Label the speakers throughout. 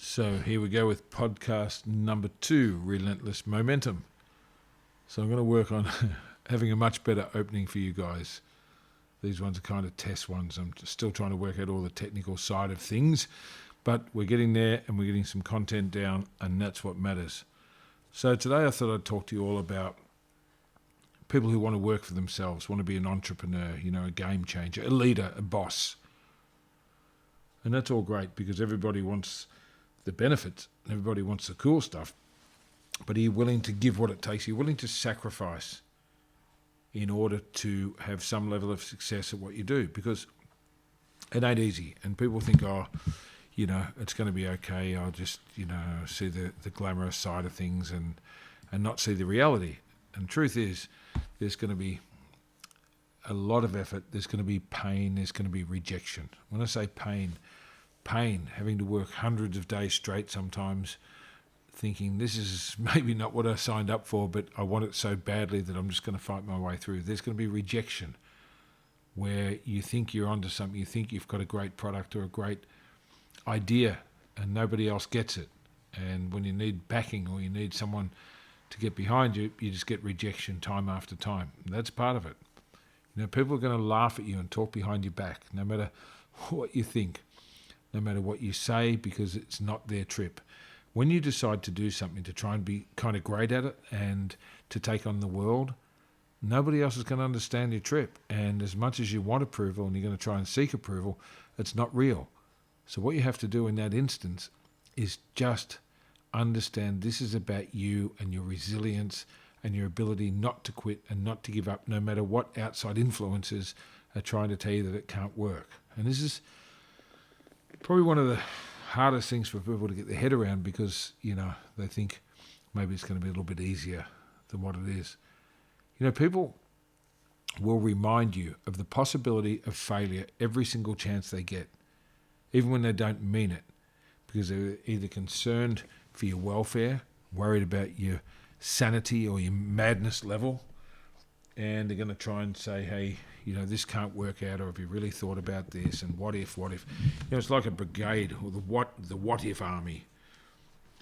Speaker 1: So here we go with podcast number 2, Relentless Momentum. So I'm going to work on having a much better opening for you guys. These ones are kind of test ones. I'm still trying to work out all the technical side of things, but we're getting there and we're getting some content down, and that's what matters. So today I thought I'd talk to you all about people who want to work for themselves, want to be an entrepreneur, a game changer, a leader, a boss. And that's all great because everybody wants the benefits, everybody wants the cool stuff, but are you willing to give what it takes? Are you willing to sacrifice in order to have some level of success at what you do? Because it ain't easy, and people think, it's going to be okay. I'll just, see the glamorous side of things and not see the reality. And the truth is, there's going to be a lot of effort. There's going to be pain. There's going to be rejection. When I say pain, having to work hundreds of days straight sometimes, thinking this is maybe not what I signed up for, but I want it so badly that I'm just going to fight my way through. There's going to be rejection where you think you're onto something, you think you've got a great product or a great idea and nobody else gets it. And when you need backing or you need someone to get behind you, you just get rejection time after time. And that's part of it. People are going to laugh at you and talk behind your back, no matter what you think, no matter what you say, because it's not their trip. When you decide to do something, to try and be kind of great at it and to take on the world, nobody else is going to understand your trip. And as much as you want approval and you're going to try and seek approval, it's not real. So what you have to do in that instance is just understand this is about you and your resilience and your ability not to quit and not to give up, no matter what outside influences are trying to tell you that it can't work. And this is probably one of the hardest things for people to get their head around because, they think maybe it's going to be a little bit easier than what it is. People will remind you of the possibility of failure every single chance they get, even when they don't mean it, because they're either concerned for your welfare, worried about your sanity or your madness level, and they're going to try and say, hey, this can't work out, or have you really thought about this, and what if? It's like a brigade or the what if army.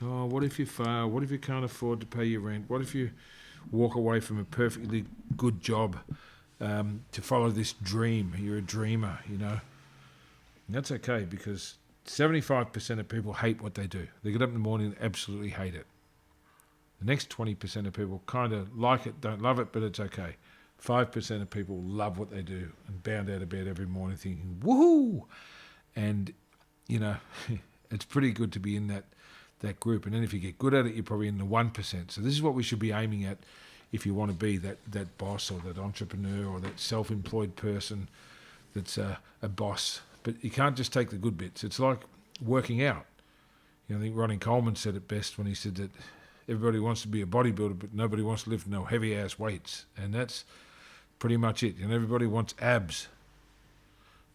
Speaker 1: Oh, what if you fail? What if you can't afford to pay your rent? What if you walk away from a perfectly good job to follow this dream? You're a dreamer, And that's okay because 75% of people hate what they do. They get up in the morning and absolutely hate it. The next 20% of people kind of like it, don't love it, but it's okay. 5% of people love what they do and bound out of bed every morning thinking, woohoo! And, it's pretty good to be in that group. And then if you get good at it, you're probably in the 1%. So this is what we should be aiming at if you want to be that boss or that entrepreneur or that self-employed person that's a boss. But you can't just take the good bits. It's like working out. I think Ronnie Coleman said it best when he said that everybody wants to be a bodybuilder, but nobody wants to lift no heavy-ass weights. And that's pretty much it. Everybody wants abs,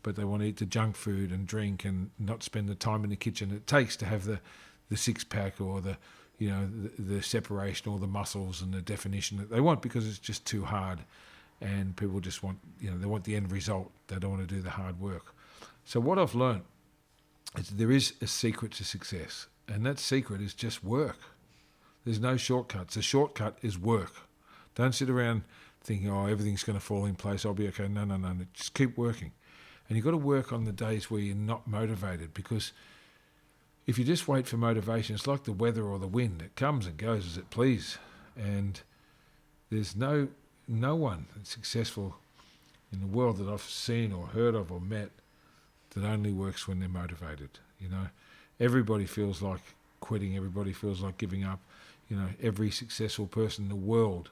Speaker 1: but they want to eat the junk food and drink and not spend the time in the kitchen it takes to have the six-pack or the separation or the muscles and the definition that they want, because it's just too hard. And people just want, they want the end result. They don't want to do the hard work. So what I've learned is there is a secret to success, and that secret is just work. There's no shortcuts. The shortcut is work. Don't sit around thinking, everything's going to fall in place, I'll be okay. No. Just keep working. And you've got to work on the days where you're not motivated, because if you just wait for motivation, it's like the weather or the wind. It comes and goes as it please. And there's no one that's successful in the world that I've seen or heard of or met that only works when they're motivated. Everybody feels like quitting. Everybody feels like giving up. Every successful person in the world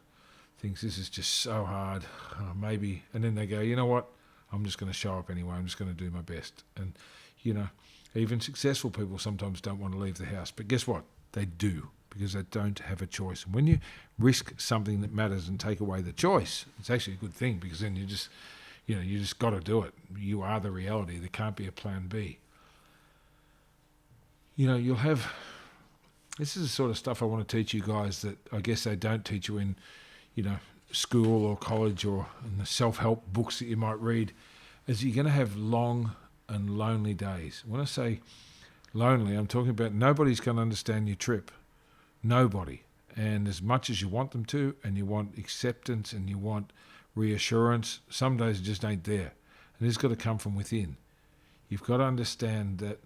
Speaker 1: thinks this is just so hard, maybe. And then they go, you know what? I'm just going to show up anyway. I'm just going to do my best. And, even successful people sometimes don't want to leave the house. But guess what? They do, because they don't have a choice. And when you risk something that matters and take away the choice, it's actually a good thing, because then you just got to do it. You are the reality. There can't be a plan B. You'll have... This is the sort of stuff I want to teach you guys that I guess they don't teach you in, school or college or in the self-help books that you might read, is you're going to have long and lonely days. When I say lonely, I'm talking about nobody's going to understand your trip. Nobody. And as much as you want them to, and you want acceptance and you want reassurance, some days it just ain't there. And it's got to come from within. You've got to understand that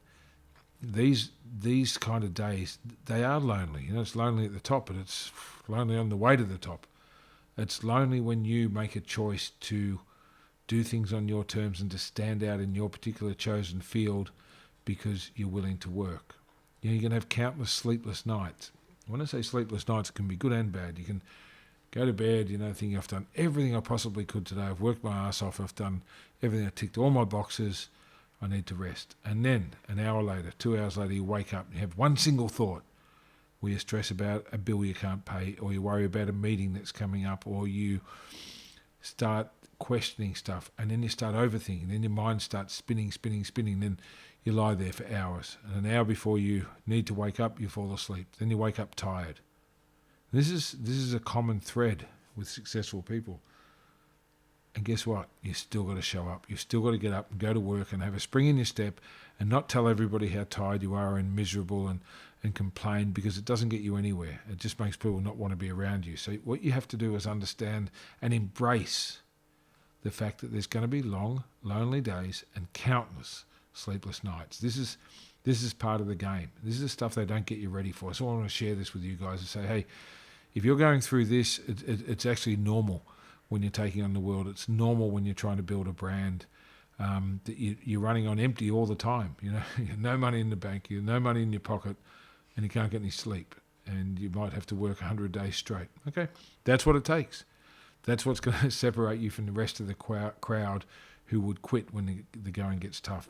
Speaker 1: these kind of days, they are lonely. It's lonely at the top, but it's lonely on the way to the top. It's lonely when you make a choice to do things on your terms and to stand out in your particular chosen field because you're willing to work. You're going to have countless sleepless nights. When I say sleepless nights, it can be good and bad. You can go to bed, thinking I've done everything I possibly could today. I've worked my ass off. I've done everything. I ticked all my boxes. I need to rest. And then an hour later, 2 hours later, you wake up and you have one single thought where you stress about a bill you can't pay, or you worry about a meeting that's coming up, or you start questioning stuff, and then you start overthinking. Then your mind starts spinning. Then you lie there for hours. And an hour before you need to wake up, you fall asleep. Then you wake up tired. This is a common thread with successful people. And guess what? You still got to show up. You've still got to get up and go to work and have a spring in your step and not tell everybody how tired you are and miserable and complain, because it doesn't get you anywhere. It just makes people not want to be around you. So what you have to do is understand and embrace the fact that there's going to be long, lonely days and countless sleepless nights. This is part of the game. This is the stuff they don't get you ready for. So I want to share this with you guys and say, hey, if you're going through this, it's actually normal. When you're taking on the world, it's normal when you're trying to build a brand, that you're running on empty all the time. No money in the bank, no money in your pocket, and you can't get any sleep, and you might have to work 100 days straight. Okay, that's what it takes. That's what's going to separate you from the rest of the crowd who would quit when the going gets tough.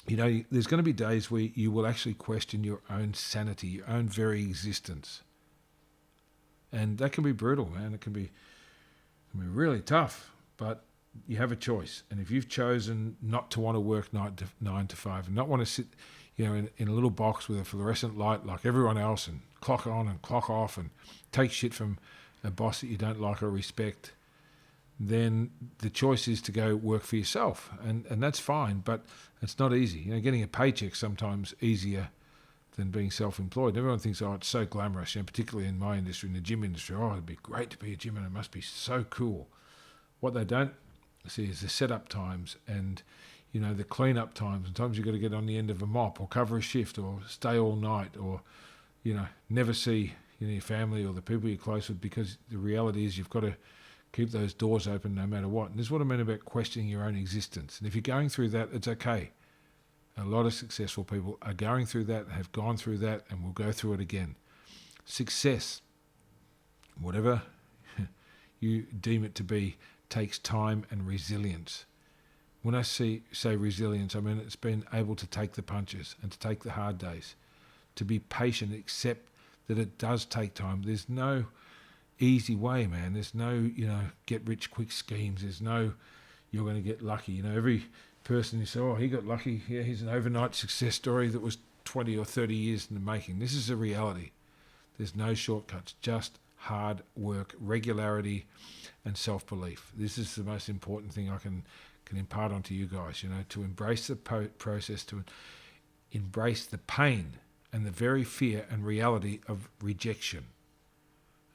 Speaker 1: There's going to be days where you will actually question your own sanity, your own very existence, and that can be brutal, man. It can be really tough, but you have a choice. And if you've chosen not to want to work 9 to 5 and not want to sit, in a little box with a fluorescent light like everyone else and clock on and clock off and take shit from a boss that you don't like or respect, then the choice is to go work for yourself. And that's fine, but it's not easy. Getting a paycheck sometimes easier than being self-employed. Everyone thinks, it's so glamorous, particularly in my industry, in the gym industry. It'd be great to be a gym and it must be so cool. What they don't see is the setup times and, the clean-up times. Sometimes you've got to get on the end of a mop or cover a shift or stay all night or, never see your family or the people you're close with, because the reality is you've got to keep those doors open no matter what. And this is what I mean about questioning your own existence. And if you're going through that, it's okay. A lot of successful people are going through that, have gone through that, and will go through it again. Success, whatever you deem it to be, takes time and resilience. When I say resilience, I mean it's being able to take the punches and to take the hard days, to be patient, accept that it does take time. There's no easy way, man. There's no, get-rich-quick schemes. There's no, you're going to get lucky. Every person you say, he got lucky. Yeah, he's an overnight success story that was 20 or 30 years in the making. This is a reality. There's no shortcuts, just hard work, regularity, and self-belief. This is the most important thing I can impart onto you guys, to embrace the process, to embrace the pain and the very fear and reality of rejection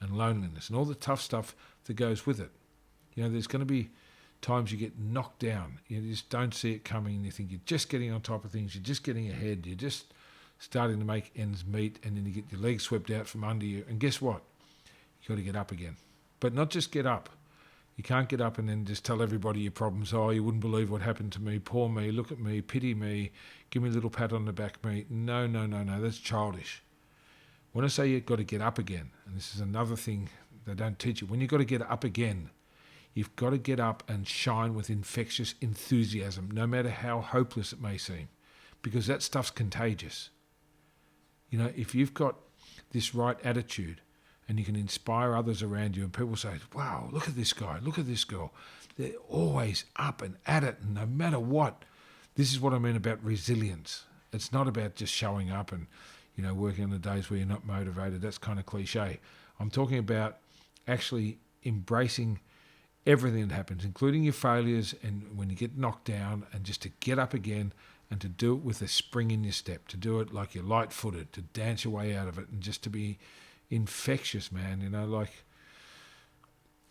Speaker 1: and loneliness and all the tough stuff that goes with it. There's going to be times you get knocked down. You just don't see it coming, and you think you're just getting on top of things, you're just getting ahead, you're just starting to make ends meet, and then you get your legs swept out from under you. And guess what? You've got to get up again. But not just get up. You can't get up and then just tell everybody your problems. You wouldn't believe what happened to me. Poor me. Look at me. Pity me. Give me a little pat on the back, mate. No. That's childish. When I say you've got to get up again, and this is another thing they don't teach you, when you've got to get up again, you've got to get up and shine with infectious enthusiasm, no matter how hopeless it may seem, because that stuff's contagious. If you've got this right attitude and you can inspire others around you, and people say, wow, look at this guy, look at this girl. They're always up and at it, and no matter what. This is what I mean about resilience. It's not about just showing up and, working on the days where you're not motivated. That's kind of cliche. I'm talking about actually embracing everything that happens, including your failures and when you get knocked down, and just to get up again and to do it with a spring in your step, to do it like you're light-footed, to dance your way out of it, and just to be infectious, man. Like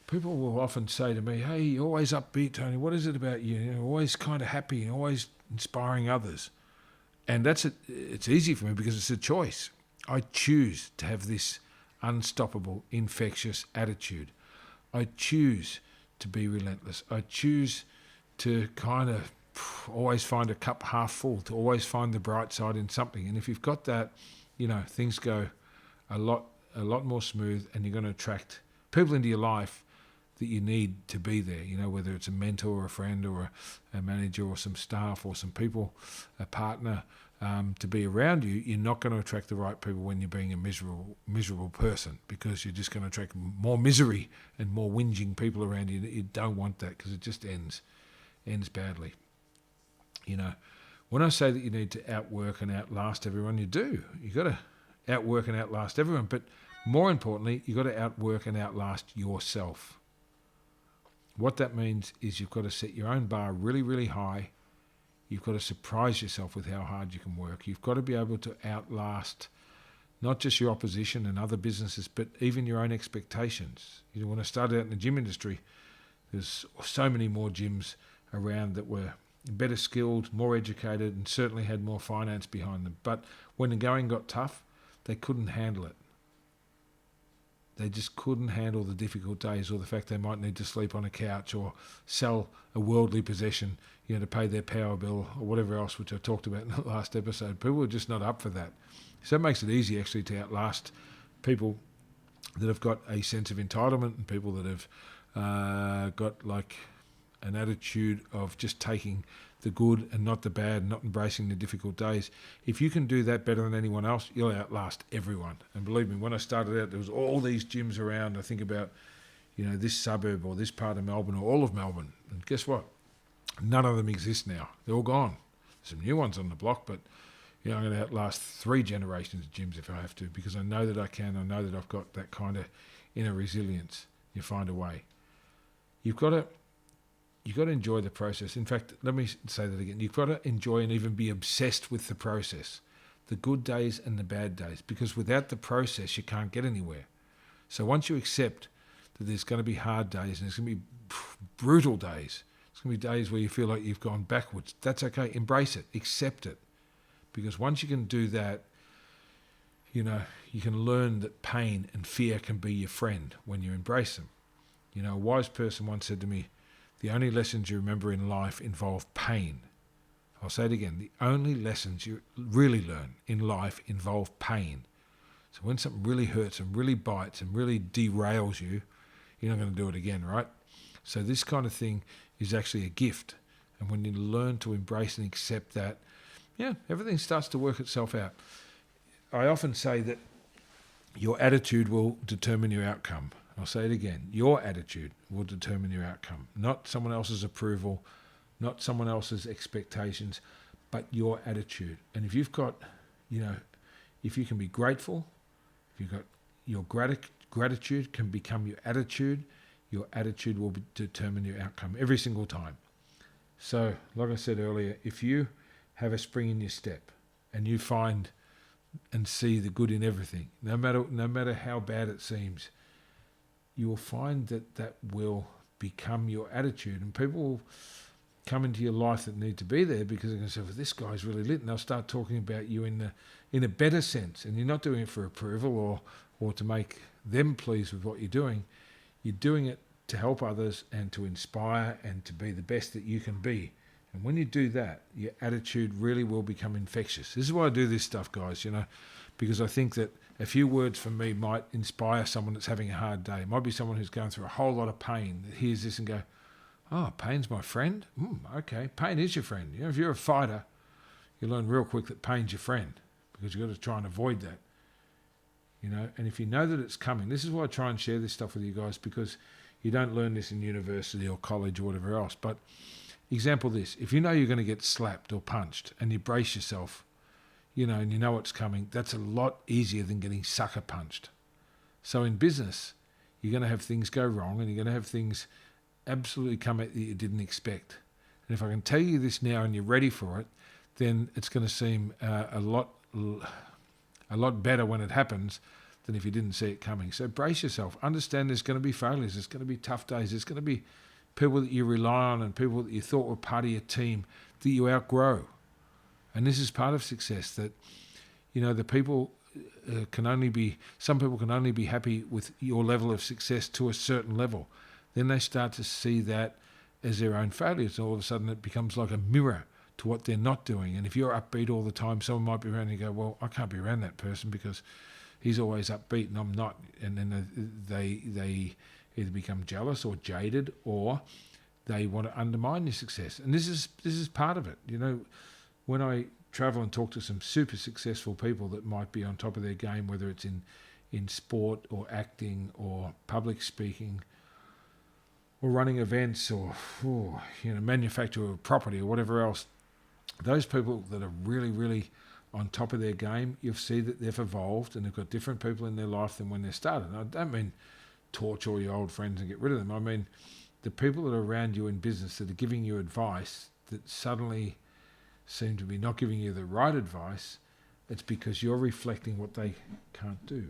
Speaker 1: people will often say to me, "Hey, you're always upbeat, Tony. What is it about you? You're always kind of happy and always inspiring others." And it's easy for me because it's a choice. I choose to have this unstoppable, infectious attitude. I choose to be relentless. I choose to kind of always find a cup half full, to always find the bright side in something. And if you've got that, things go a lot more smooth, and you're going to attract people into your life that you need to be there, whether it's a mentor or a friend or a manager or some staff or some people, a partner, to be around you. You're not going to attract the right people when you're being a miserable person, because you're just going to attract more misery and more whinging people around you. You don't want that, because it just ends badly. When I say that you need to outwork and outlast everyone, you do. You've got to outwork and outlast everyone, but more importantly, you've got to outwork and outlast yourself. What that means is you've got to set your own bar really, really high. You've got to surprise yourself with how hard you can work. You've got to be able to outlast not just your opposition and other businesses, but even your own expectations. When I started out in the gym industry, there's so many more gyms around that were better skilled, more educated, and certainly had more finance behind them. But when the going got tough, they couldn't handle it. They just couldn't handle the difficult days, or the fact they might need to sleep on a couch or sell a worldly possession, to pay their power bill or whatever else, which I talked about in the last episode. People are just not up for that. So it makes it easy actually to outlast people that have got a sense of entitlement, and people that have got like an attitude of just taking the good and not the bad, not embracing the difficult days. If you can do that better than anyone else, you'll outlast everyone. And believe me, when I started out, there was all these gyms around. I think about, this suburb or this part of Melbourne or all of Melbourne. And guess what? None of them exist now. They're all gone. There's some new ones on the block, but I'm going to outlast 3 generations of gyms if I have to, because I know that I can. I know that I've got that kind of inner resilience. You find a way. You've got to enjoy the process. In fact, let me say that again. You've got to enjoy and even be obsessed with the process, the good days and the bad days, because without the process, you can't get anywhere. So once you accept that there's going to be hard days and there's going to be brutal days, it's going to be days where you feel like you've gone backwards, that's okay. Embrace it. Accept it. Because once you can do that, you can learn that pain and fear can be your friend when you embrace them. A wise person once said to me, "The only lessons you remember in life involve pain." I'll say it again. The only lessons you really learn in life involve pain. So when something really hurts and really bites and really derails you, you're not going to do it again, right? So this kind of thing is actually a gift. And when you learn to embrace and accept that, everything starts to work itself out. I often say that your attitude will determine your outcome. I'll say it again. Your attitude will determine your outcome. Not someone else's approval, not someone else's expectations, but your attitude. And if you've got, if you can be grateful, if you've got your gratitude can become your attitude will determine your outcome every single time. So, like I said earlier, if you have a spring in your step and you find and see the good in everything, no matter how bad it seems, you will find that will become your attitude, and people will come into your life that need to be there because they're going to say, "Well, this guy's really lit," and they'll start talking about you in a better sense. And you're not doing it for approval or to make them pleased with what you're doing. You're doing it to help others and to inspire and to be the best that you can be. And when you do that, your attitude really will become infectious. This is why I do this stuff, guys, because I think that a few words from me might inspire someone that's having a hard day. It might be someone who's going through a whole lot of pain that hears this and go, "Oh, pain's my friend? Okay, pain is your friend." If you're a fighter, you learn real quick that pain's your friend, because you've got to try and avoid that. And if you know that it's coming, this is why I try and share this stuff with you guys, because you don't learn this in university or college or whatever else. But example this, if you know you're going to get slapped or punched and you brace yourself, and you know it's coming, that's a lot easier than getting sucker punched. So in business, you're going to have things go wrong, and you're going to have things absolutely come at you didn't expect. And if I can tell you this now and you're ready for it, then it's going to seem a lot better when it happens than if you didn't see it coming. So brace yourself. Understand there's going to be failures. There's going to be tough days. There's going to be people that you rely on and people that you thought were part of your team that you outgrow. And this is part of success, that, the people some people can only be happy with your level of success to a certain level. Then they start to see that as their own failures. All of a sudden it becomes like a mirror to what they're not doing. And if you're upbeat all the time, someone might be around and you go, well, I can't be around that person because he's always upbeat and I'm not. And then they either become jealous or jaded, or they want to undermine your success. And this is part of it. When I travel and talk to some super successful people that might be on top of their game, whether it's in sport or acting or public speaking or running events or manufacture of property or whatever else, those people that are really, really on top of their game, you'll see that they've evolved and they've got different people in their life than when they started. And I don't mean torch all your old friends and get rid of them. I mean the people that are around you in business that are giving you advice that suddenly seem to be not giving you the right advice. It's because you're reflecting what they can't do.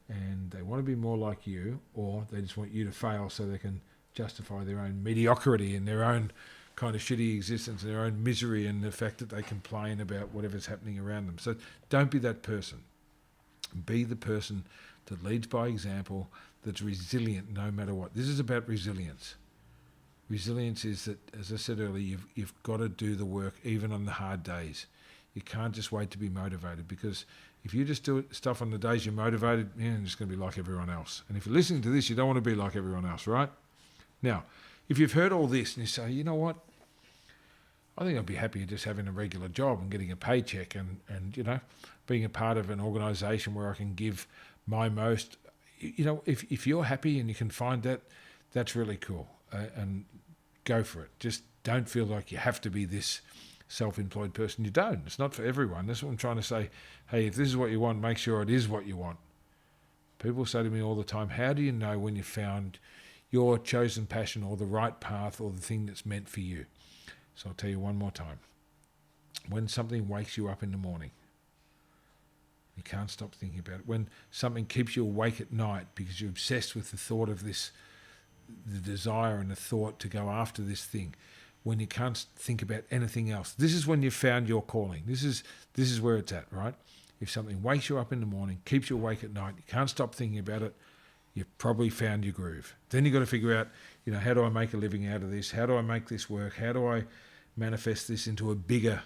Speaker 1: And they want to be more like you, or they just want you to fail so they can justify their own mediocrity and their own kind of shitty existence and their own misery and the fact that they complain about whatever's happening around them. So don't be that person. Be the person that leads by example, that's resilient no matter what. This is about resilience. Resilience is that, as I said earlier, you've got to do the work even on the hard days. You can't just wait to be motivated, because if you just do stuff on the days you're motivated, you're just going to be like everyone else. And if you're listening to this, you don't want to be like everyone else, right? Now, if you've heard all this and you say, you know what, I think I'd be happier just having a regular job and getting a paycheck and being a part of an organisation where I can give my most. If you're happy and you can find that, that's really cool. And go for it. Just don't feel like you have to be this self-employed person. You don't. It's not for everyone. That's what I'm trying to say. Hey, if this is what you want, make sure it is what you want. People say to me all the time, how do you know when you've found your chosen passion or the right path or the thing that's meant for you? So I'll tell you one more time. When something wakes you up in the morning, you can't stop thinking about it. When something keeps you awake at night because you're obsessed with the thought of this, the desire and the thought to go after this thing, when you can't think about anything else, this is when you've found your calling. This is where it's at, right? If something wakes you up in the morning, keeps you awake at night, you can't stop thinking about it, you've probably found your groove. Then you've got to figure out, how do I make a living out of this? How do I make this work? How do I manifest this into a bigger,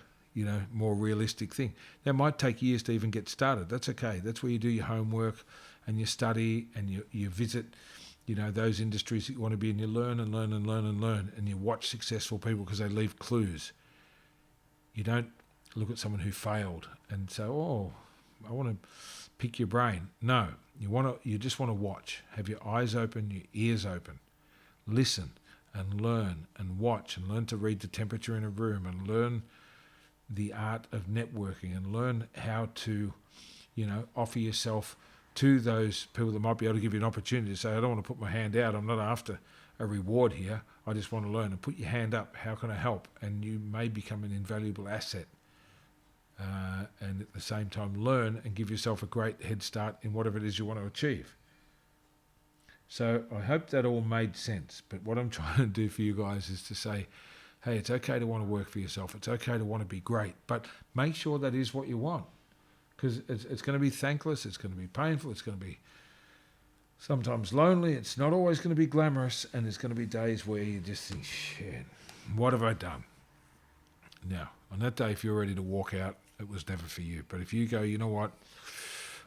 Speaker 1: more realistic thing? That might take years to even get started. That's okay. That's where you do your homework and you study and you visit those industries that you want to be in. You learn and learn and learn and learn, and you watch successful people because they leave clues. You don't look at someone who failed and say, oh, I want to pick your brain. No, you just want to watch. Have your eyes open, your ears open. Listen and learn and watch and learn to read the temperature in a room and learn the art of networking and learn how to, offer yourself to those people that might be able to give you an opportunity to say, I don't want to put my hand out. I'm not after a reward here. I just want to learn. And put your hand up. How can I help? And you may become an invaluable asset. And at the same time, learn and give yourself a great head start in whatever it is you want to achieve. So I hope that all made sense. But what I'm trying to do for you guys is to say, hey, it's okay to want to work for yourself. It's okay to want to be great. But make sure that is what you want. Because it's going to be thankless, it's going to be painful, it's going to be sometimes lonely, it's not always going to be glamorous, and there's going to be days where you just think, shit, what have I done? Now, on that day, if you're ready to walk out, it was never for you. But if you go, you know what,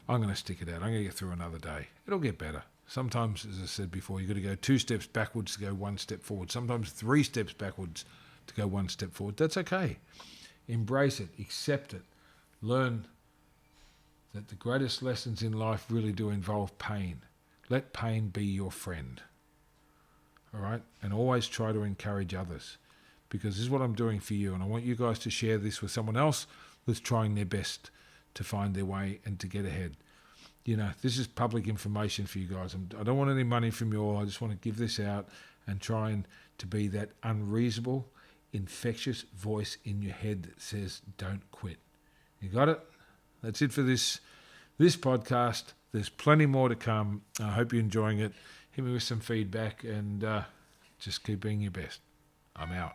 Speaker 1: I'm going to stick it out, I'm going to get through another day, it'll get better. Sometimes, as I said before, you've got to go 2 steps backwards to go 1 step forward. Sometimes 3 steps backwards to go 1 step forward. That's okay. Embrace it, accept it, learn that the greatest lessons in life really do involve pain. Let pain be your friend. All right? And always try to encourage others, because this is what I'm doing for you, and I want you guys to share this with someone else that's trying their best to find their way and to get ahead. This is public information for you guys. I don't want any money from you all. I just want to give this out and try and to be that unreasonable, infectious voice in your head that says, don't quit. You got it? That's it for this podcast. There's plenty more to come. I hope you're enjoying it. Hit me with some feedback and just keep being your best. I'm out.